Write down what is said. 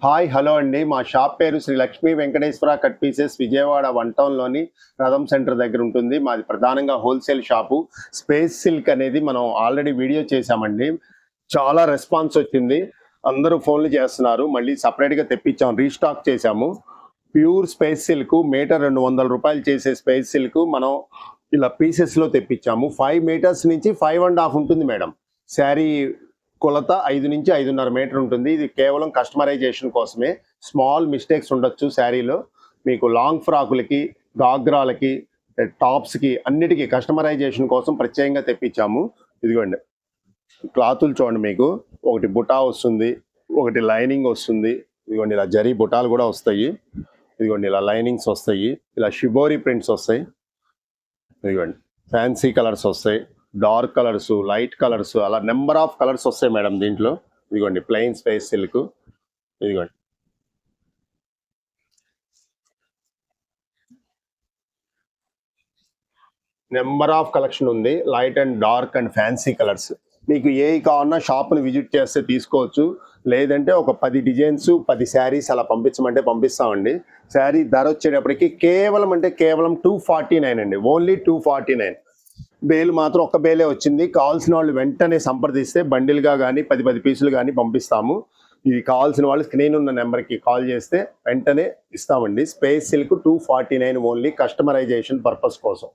Hi hello అండి. మా shop పేరు శ్రీ లక్ష్మీ వెంకటేశ్వర కట్ పీసెస్, విజయవాడ 1 టౌన్‌లోని రథం సెంటర్ దగ్గర ఉంటుంది. మాది ప్రధానంగా హోల్సేల్ షాపు. స్పేస్ సిల్క్ అనేది మనం ఆల్రెడీ వీడియో చేశామండి. చాలా రెస్పాన్స్ వచ్చింది. అందరూ ఫోన్లు చేస్తున్నారు. మళ్ళీ సెపరేట్‌గా తెప్పించాం, రీస్టాక్ చేశాము. ప్యూర్ స్పేస్ సిల్క్ మీటర్ ₹200 చేసే స్పేస్ సిల్క్ మనం ఇలా పీసెస్‌లో తెప్పించాము. 5 మీటర్స్ నుంచి 5.5 ఉంటుంది మేడం. శారీ కొలత 5 నుంచి 5.5 మీటర్ ఉంటుంది. ఇది కేవలం కస్టమైజేషన్ కోసమే. స్మాల్ మిస్టేక్స్ ఉండొచ్చు శారీలో. మీకు లాంగ్ ఫ్రాకులకి, గాగ్రాలకి, టాప్స్కి అన్నిటికీ కస్టమైజేషన్ కోసం ప్రత్యేకంగా తెప్పించాము. ఇదిగోండి క్లాతులు చూడండి, మీకు ఒకటి బుటా వస్తుంది, ఒకటి లైనింగ్ వస్తుంది. ఇదిగోండి ఇలా జరీ బుటాలు కూడా వస్తాయి. ఇదిగోండి ఇలా లైనింగ్స్ వస్తాయి, ఇలా షిబోరి ప్రింట్స్ వస్తాయి. ఇదిగోండి ఫ్యాన్సీ కలర్స్ వస్తాయి, డార్క్ కలర్స్, లైట్ కలర్స్, అలా నెంబర్ ఆఫ్ కలర్స్ వస్తాయి మేడం దీంట్లో. ఇదిగోండి ప్లెయిన్ స్పేస్ సిల్క్. ఇదిగోండి నెంబర్ ఆఫ్ కలెక్షన్ ఉంది, light and dark and fancy colours. మీకు ఏ కావాలన్నా షాప్ని విజిట్ చేస్తే తీసుకోవచ్చు. లేదంటే ఒక 10 డిజైన్స్ 10 శారీస్ అలా పంపించమంటే పంపిస్తామండి. శారీ ధర వచ్చేటప్పటికి కేవలం అంటే కేవలం 249 అండి, ఓన్లీ 249. బేలు మాత్రం ఒక్క బేలే వచ్చింది. కావాల్సిన వాళ్ళు వెంటనే సంప్రదిస్తే బండిల్గా కానీ 10 పీసులు కానీ పంపిస్తాము. ఇది కావాల్సిన వాళ్ళు స్క్రీన్ ఉన్న నెంబర్కి కాల్ చేస్తే వెంటనే ఇస్తామండి. Space silk 249 only, customisation purpose కోసం.